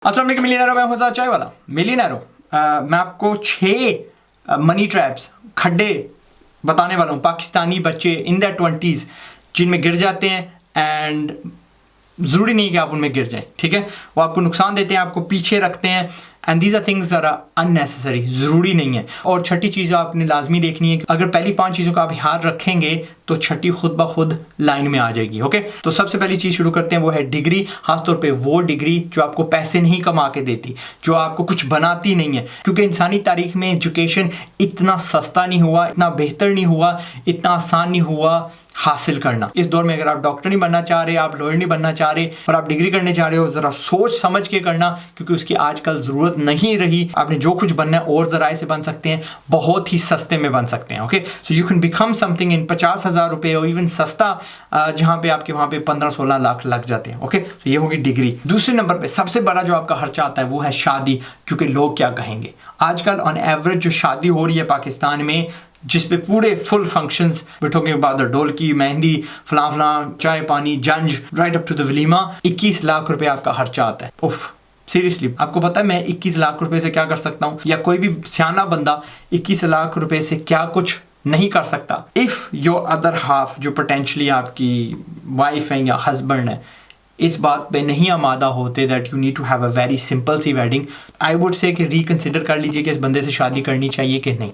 अस्सलाम वालेकुम मिलियनेरो, मैं हूं चाय वाला मिलियनेरो। मैं आपको 6 मनी ट्रैप्स, खड्डे बताने वाला हूं। पाकिस्तानी बच्चे इन द 20s जिनमें गिर जाते हैं एंड ज़रूरी नहीं कि आप उनमें गिर जाएं, ठीक है। वो आपको नुकसान देते हैं, आपको पीछे रखते हैं and these are things are unnecessary, ज़रूरी नहीं है। और छठी चीज़ आपने लाजमी देखनी है कि अगर पहली 5 चीज़ों का आप याद रखेंगे तो छठी खुद ब खुद लाइन में आ जाएगी। ओके, तो सबसे पहली चीज़ शुरू करते हैं, वो है डिग्री। खासतौर पे वो डिग्री जो आपको पैसे नहीं कमा के देती, जो आपको कुछ बनाती नहीं है, क्योंकि इंसानी तारीख में एजुकेशन इतना सस्ता नहीं हुआ, इतना बेहतर नहीं हुआ, इतना आसान नहीं हुआ हासिल करना। इस दौर में अगर आप डॉक्टर नहीं बनना चाह रहे, आप लॉयर नहीं बनना चाह रहे और आप डिग्री करने चाह रहे हो, जरा सोच समझ के करना, क्योंकि उसकी आजकल जरूरत नहीं रही। आपने जो कुछ बनना है और जराए से बन सकते हैं, बहुत ही सस्ते में बन सकते हैं। Okay, so you can become something in 50,000 रुपए और इवन सस्ता जहां पे आपके वहां पे 15-16 लाख लग जाते हैं। ओके, तो ये होगी डिग्री। दूसरे नंबर पे सबसे बड़ा जो आपका खर्चा आता है वो है शादी, क्योंकि लोग क्या कहेंगे। आजकल ऑन एवरेज जो शादी हो रही है पाकिस्तान में, जिस पे पूरे फुल फंक्शंस, बैठोगे बाद ढोलकी, मेहंदी, फलां चाय पानी, जंज, right up to the walima, 21 lakh रुपए आपका खर्चा आता है। उफ, सीरियसली आपको पता है मैं 21 लाख रुपए से क्या कर सकता हूँ, या कोई भी सियाना बंदा 21 लाख रुपए से क्या कुछ नहीं कर सकता। इफ योर अदर हाफ, जो पोटेंशली आपकी वाइफ है या हस्बैंड है, इस बात पे नहीं आमादा होते that you need to have a very simple सी वेडिंग, आई वुड से कि रिकंसिडर कर लीजिए कि इस बंदे से शादी करनी चाहिए कि नहीं।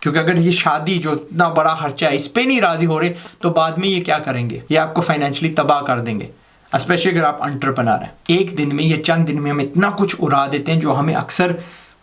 क्योंकि अगर ये शादी जो इतना बड़ा खर्चा है इस पे नहीं राजी हो रहे, तो बाद में ये क्या करेंगे, ये आपको फाइनेंशियली तबाह कर देंगे। स्पेशली अगर आप एंटरप्रेन्योर हैं, एक दिन में या चंद दिन में हम इतना कुछ उड़ा देते हैं जो हमें अक्सर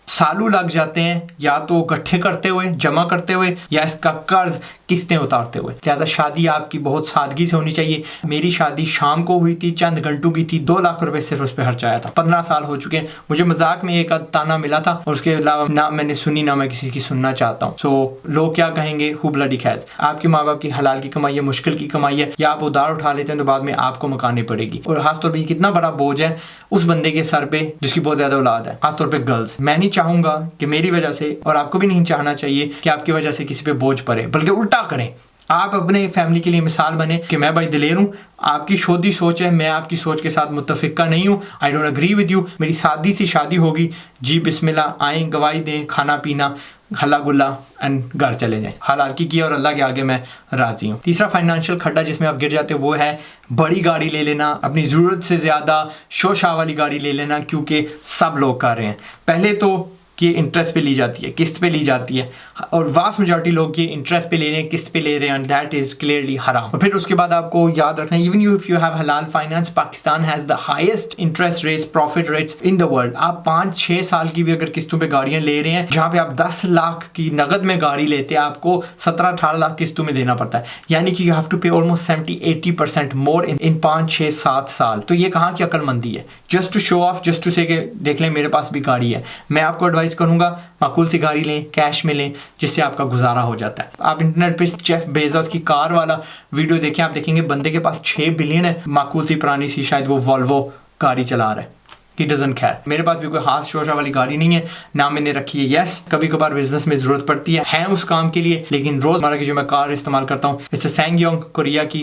सालों लग जाते हैं, या तो इकट्ठे करते हुए, जमा करते हुए, या इसका कर्ज किस्तें उतारते हुए। लिहाजा शादी आपकी बहुत सादगी से होनी चाहिए। मेरी शादी शाम को हुई थी, चंद घंटों की थी, 2 लाख रुपए सिर्फ उस पर खर्च आया था। 15 साल हो चुके हैं। मुझे मजाक में एक ताना मिला था और उसके अलावा ना मैंने सुनी ना मैं किसी की सुनना चाहता हूँ। सो लोग क्या कहेंगे, हु ब्लडी कैज़। आपके माँ बाप की हलाल की कमाई है, मुश्किल की कमाई है, या आप उधार उठा लेते हैं तो बाद में आपको मकानी पड़ेगी। और खासतौर पर कितना बड़ा बोझ है उस बंदे के सर पे जिसकी बहुत ज्यादा औलाद है, खासतौर पे गर्ल्स। मैं नहीं चाहूंगा कि मेरी वजह से, और आपको भी नहीं चाहना चाहिए कि आपकी वजह से किसी पे बोझ पड़े, बल्कि उल्टा करें। आप अपने फैमिली के लिए मिसाल बने कि मैं भाई दिलेर हूँ, आपकी शोधी सोच है, मैं आपकी सोच के साथ मुत्तफिका नहीं हूँ, I don't agree with you, मेरी सादी सी शादी होगी, जी बिस्मिल्लाह, आए गवाही दें, खाना पीना, हल्ला गुल्ला एंड घर चले जाएं। हलाल की किया और अल्लाह के आगे मैं राजी हूँ। तीसरा फाइनेंशियल खड्डा जिसमें आप गिर जाते हो वो है बड़ी गाड़ी ले लेना, अपनी ज़रूरत से ज़्यादा शोशाह वाली गाड़ी ले लेना, क्योंकि सब लोग कर रहे हैं। पहले तो कि इंटरेस्ट पे ली जाती है, किस्त पे ली जाती है, और वास्ट मेजॉरिटी लोग ये इंटरेस्ट पे ले रहे हैं, किस्त पे ले रहे हैं, एंड दैट इज क्लियरली हराम। और फिर उसके बाद आपको याद रखना है, even you if you have halal finance, Pakistan has the highest interest rates, profit rates in the world. आप 5-6 साल की भी अगर किस्तों पे गाड़ियां ले रहे हैं, जहां पे आप 10 लाख की नगद में गाड़ी लेते हैं, आपको 17-18 लाख किस्तों में देना पड़ता है। यानी कि you have to pay almost 70-80% more in 5-6-7 साल। तो ये कहाँ की अक्लमंदी है? Just to show off, just to say कि देख लें मेरे पास भी गाड़ी है। मैं आपको एडवाइस करूंगा माकूल सी गाड़ी लें, कैश में लें, जिससे आपका गुजारा हो जाता है। आप इंटरनेट पे जेफ बेजोस की कार वाला वीडियो देखें, आप देखेंगे बंदे के पास 6 बिलियन है, माकूल सी पुरानी सी शायद वो वॉल्वो गाड़ी चला रहा है। He doesn't care। मेरे पास भी कोई खास शोशा वाली गाड़ी नहीं है, ना मैंने रखी है। यस, कभी कभार बिजनेस में जरूरत पड़ती है उस काम के लिए, लेकिन रोजमर्रा की जो मैं कार इस्तेमाल करता हूँ, इससे सैंगयोंग कोरिया की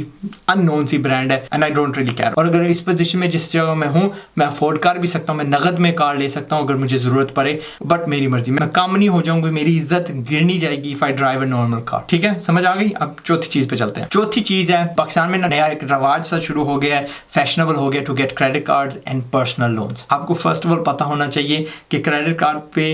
अननोन सी ब्रांड है, and I don't really care. और अगर इस पोजीशन में जिस जगह मैं हूँ, मैं अफोर्ड कर भी सकता हूँ, मैं नगद में कार ले सकता हूँ अगर मुझे जरूरत पड़े, बट मेरी मर्जी, मैं कम नहीं हो जाऊंगी, मेरी इज्जत गिरनी जाएगी if I drive a normal car. ठीक है, समझ आ गई? अब चौथी चीज पे चलते हैं। चौथी चीज है, पाकिस्तान में नया एक रवाज सा शुरू हो गया है, फैशनेबल हो गया to get credit cards and personal loans. आपको फर्स्ट ऑफ ऑल पता होना चाहिए कि क्रेडिट कार्ड पे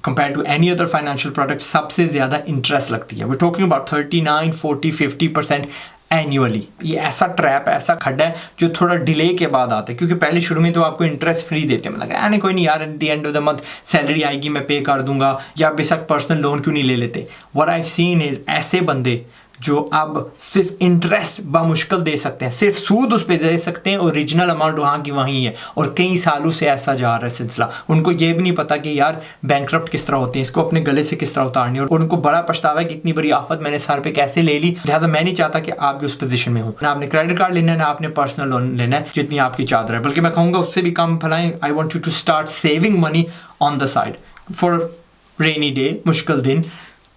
compare to any other financial product सबसे ज्यादा इंटरेस्ट लगती है। We talking about 39, 40, 50% annually. ये ऐसा ट्रैप है, ऐसा खड्डा है जो थोड़ा डिले के बाद आता है, क्योंकि पहले शुरू में तो आपको इंटरेस्ट फ्री देते हैं, मतलब यानी कोई नहीं यार, at the end of the month salary आएगी मैं पे कर दूंगा, या बेशक पर्सनल लोन क्यों नहीं ले लेते। What I have seen is ऐसे बंदे जो अब सिर्फ इंटरेस्ट बामुश्किल दे सकते हैं, सिर्फ सूद उस पर दे सकते हैं, ओरिजिनल अमाउंट वहाँ की वहीं है, और कई सालों से ऐसा जा रहा है सिलसिला। उनको ये भी नहीं पता कि यार बैंकरप्ट किस तरह होते हैं, इसको अपने गले से किस तरह उतारनी है, और उनको बड़ा पछतावा है कि इतनी बड़ी आफत मैंने सर पे कैसे ले ली। लिहाजा मैं नहीं चाहता कि आप भी उस पोजीशन में हो। ना आपने क्रेडिट कार्ड लेना है, ना आपने पर्सनल लोन लेना है, जितनी आपकी चादर है, बल्कि मैं कहूँगा उससे भी कम फैलाएं। I want you to start saving money on the side for rainy day, मुश्किल दिन,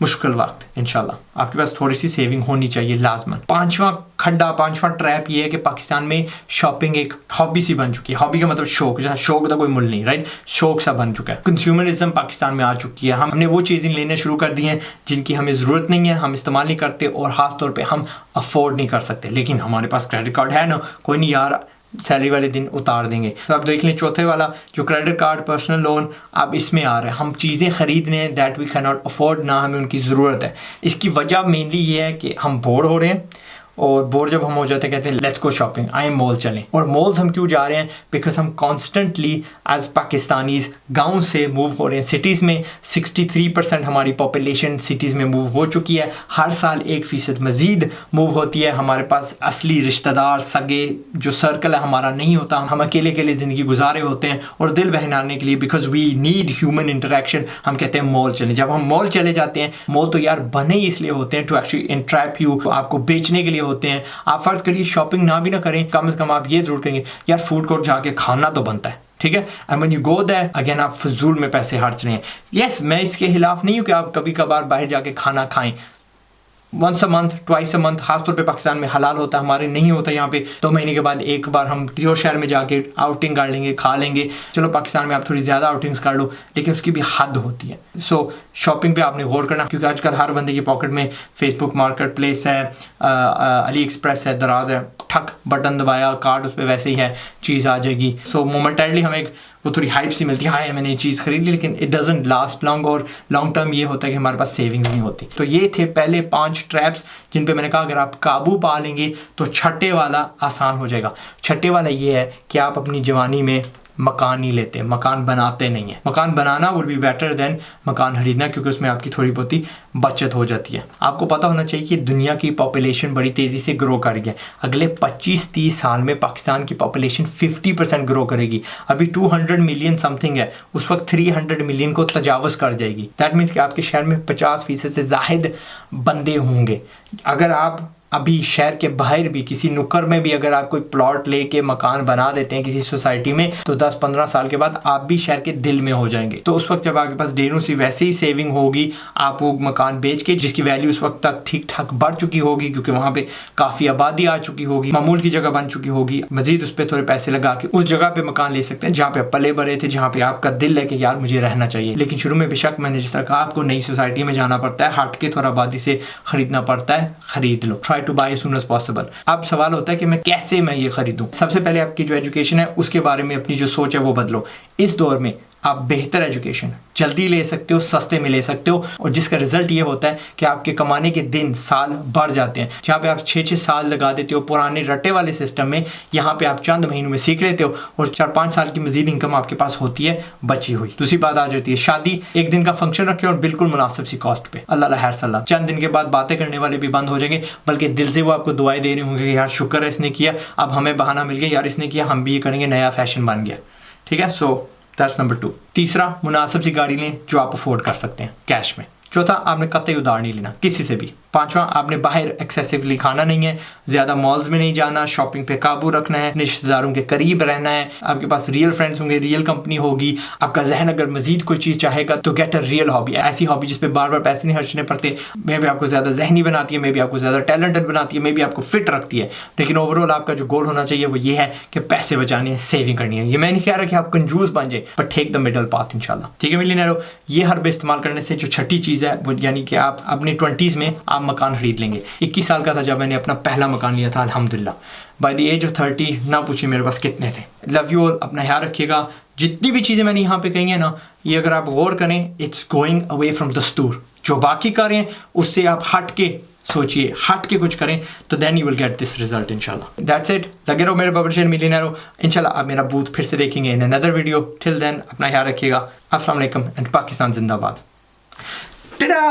मुश्किल वक्त इंशाल्लाह आपके पास थोड़ी सी सेविंग होनी चाहिए लाजमन। पांचवा ट्रैप ये है कि पाकिस्तान में शॉपिंग एक हॉबी सी बन चुकी है। हॉबी का मतलब शौक, जहाँ शौक का कोई मुल नहीं, राइट, शौक सा बन चुका है। कंज्यूमरिज्म पाकिस्तान में आ चुकी है। हमने वो चीज़ें लेना शुरू कर दी हैं जिनकी हमें ज़रूरत नहीं है, हम इस्तेमाल नहीं करते और ख़ास तौर पर हम अफोर्ड नहीं कर सकते। लेकिन हमारे पास क्रेडिट कार्ड है ना, कोई नहीं यार सैलरी वाले दिन उतार देंगे। तो आप देख लें चौथे वाला जो क्रेडिट कार्ड पर्सनल लोन अब इसमें आ रहा है। हम चीज़ें ख़रीद रहे हैं that we can not afford, ना हमें उनकी ज़रूरत है। इसकी वजह मेनली ये है कि हम बोर हो रहे हैं और बोर जब हम हो जाते हैं कहते हैं लेट्स गो शॉपिंग, आए मॉल चलें। और मॉल्स हम क्यों जा रहे हैं? बिकॉज हम कॉन्स्टेंटली एज पाकिस्तानीज़ गाँव से मूव हो रहे हैं सिटीज़ में। 63% हमारी पॉपुलेशन सिटीज़ में मूव हो चुकी है। हर साल 1% मज़ीद मूव होती है। हमारे पास असली रिश्तेदार सगे जो सर्कल है हमारा नहीं होता। हम अकेले अकेले ज़िंदगी गुजारे होते हैं और दिल बहलाने के लिए because we need human interaction हम कहते हैं मॉल चलें। जब हम मॉल चले जाते हैं, मॉल तो यार बने ही इसलिए होते हैं टू एक्चुअली इंट्रैप यू, आपको बेचने के लिए होते हैं। आप फर्ज करिए शॉपिंग ना भी ना करें, कम से कम आप ये जरूर करेंगे यार फूड कोर्ट जाके खाना तो बनता है, ठीक है। And when you go there again आप फजूल में पैसे खर्च रहे हैं। यस, मैं इसके खिलाफ नहीं हूँ कि आप कभी कभार बाहर जाके खाना खाएं, once a month, twice a month. खासतौर पे पाकिस्तान में हलाल होता है, हमारे नहीं होता। यहाँ पे 2 महीने के बाद एक बार हम किसी और शहर में जाके आउटिंग कर लेंगे, खा लेंगे। चलो पाकिस्तान में आप थोड़ी ज़्यादा आउटिंग्स कर लो, लेकिन उसकी भी हद होती है। सो शॉपिंग पे आपने गौर करना, क्योंकि आजकल हर बंदे की पॉकेट में फेसबुक मार्केट प्लेस है, अली एक्सप्रेस है, दराज है, ठक बटन दबाया कार्ड उस पर वैसे ही है, चीज़ आ जाएगी। सो मोमेंटरली हमें वो थोड़ी हाइप सी मिलती है, हाँ मैंने ये चीज़ खरीद ली, लेकिन इट डजंट लास्ट लॉन्ग। और लॉन्ग टर्म ये होता है कि हमारे पास सेविंग्स नहीं होती। तो ये थे पहले 5 ट्रैप्स जिन पे मैंने कहा अगर आप काबू पा लेंगे तो छठे वाला आसान हो जाएगा। छठे वाला ये है कि आप अपनी जवानी में मकान नहीं लेते, मकान बनाते नहीं है। मकान बनाना वुड बी बेटर देन मकान खरीदना, क्योंकि उसमें आपकी थोड़ी बहुत ही बचत हो जाती है। आपको पता होना चाहिए कि दुनिया की पॉपुलेशन बड़ी तेज़ी से ग्रो कर रही है। अगले 25-30 साल में पाकिस्तान की पॉपुलेशन 50% ग्रो करेगी। अभी 200 मिलियन समथिंग है, उस वक्त 300 मिलियन को तजावज़ कर जाएगी। दैट मीन्स कि आपके शहर में 50% से ज़ाहिद बंदे होंगे। अगर आप अभी शहर के बाहर भी किसी नुक्कर में भी अगर आप कोई प्लॉट लेके मकान बना देते हैं किसी सोसाइटी में, तो 10-15 साल के बाद आप भी शहर के दिल में हो जाएंगे। तो उस वक्त जब आपके पास ढेरों सी वैसे ही सेविंग होगी, आप वो मकान बेच के जिसकी वैल्यू उस वक्त तक ठीक ठाक बढ़ चुकी होगी, क्योंकि वहाँ पे काफ़ी आबादी आ चुकी होगी, मामूल की जगह बन चुकी होगी, मजीद उस पर थोड़े पैसे लगा के उस जगह पे मकान ले सकते हैं जहाँ पे पले बड़े थे, जहाँ पे आपका दिल है कि यार मुझे रहना चाहिए। लेकिन शुरू में बेशक मैंने जिस तरह कहा आपको नई सोसाइटी में जाना पड़ता है, हट के थोड़ा आबादी से खरीदना पड़ता है, खरीद लो, try to buy as soon as possible. अब सवाल होता है कि मैं कैसे ये खरीदूं। सबसे पहले आपकी जो एजुकेशन है उसके बारे में अपनी जो सोच है वो बदलो। इस दौर में आप बेहतर एजुकेशन जल्दी ले सकते हो, सस्ते में ले सकते हो, और जिसका रिजल्ट ये होता है कि आपके कमाने के दिन साल बढ़ जाते हैं। जहाँ पे आप 6-6 साल लगा देते हो पुराने रट्टे वाले सिस्टम में, यहाँ पे आप चंद महीनों में सीख लेते हो और 4-5 साल की मजीद इनकम आपके पास होती है बची हुई। दूसरी बात आ जाती है शादी। एक दिन का फंक्शन रखे और बिल्कुल मुनासिब सी कॉस्ट पे, अल्लाह खैर सलाह। चंद दिन के बाद बातें करने वाले भी बंद हो जाएंगे, बल्कि दिल से वो आपको दुआएं दे रहे होंगे कि यार शुक्र है इसने किया, अब हमें बहाना मिल गया, यार इसने किया हम भी ये करेंगे, नया फैशन बन गया। ठीक है, सो दैट्स नंबर 2। तीसरा, मुनासिब सी गाड़ी लें जो आप अफोर्ड कर सकते हैं कैश में। चौथा, आपने कतई उधार नहीं लेना किसी से भी। पांचवा, आपने बाहर एक्सेसिवली खाना नहीं है, ज़्यादा मॉल्स में नहीं जाना, शॉपिंग पे काबू रखना है, रिश्तेदारों के करीब रहना है, आपके पास रियल फ्रेंड्स होंगे, रियल कंपनी होगी। आपका जहन अगर मजीद कोई चीज़ चाहेगा तो गेट अ रियल हॉबी, ऐसी हॉबी जिस पे बार बार पैसे नहीं खर्चने पड़ते। मे भी आपको ज़्यादा जहनी बनाती है, मे भी आपको ज़्यादा टैलेंटेड बनाती है, मे भी आपको फिट रखती है, लेकिन ओवरऑल आपका जो गोल होना चाहिए वो ये है कि पैसे बचाने हैं, सेविंग करनी है। ये मैं नहीं कह रहा कि आप कंजूस बन जाए, पर टेक द मिडल पाथ इंशाल्लाह। ठीक है मिलियनेरो, ये हर इस्तेमाल करने से जो छठी चीज़ है वो यानी कि आप अपनी 20s में आप मकान खरीद लेंगे। 21 साल का था जब मैंने अपना पहला मकान लिया था अल्हम्दुलिल्लाह। बाय द एज ऑफ 30 ना पूछिए मेरे पास कितने थे। लव यू ऑल, अपना ख्याल रखिएगा। जितनी भी चीज़ें मैंने यहाँ पे कही हैं ना, ये अगर आप गौर करें, इट्स गोइंग अवे फ्रॉम दस्तूर। जो बाकी करें उससे आप हट के सोचिए, हट के कुछ करें, तो then you will get this result इंशाल्लाह। That's it. लगे रहो मेरे बबरशेर मिलियनेरो। इंशाल्लाह आप मेरा बूथ फिर से देखेंगे in another video. Till then अपना ख्याल रखिएगा। अस्सलाम वालेकुम एंड पाकिस्तान जिंदाबाद। टा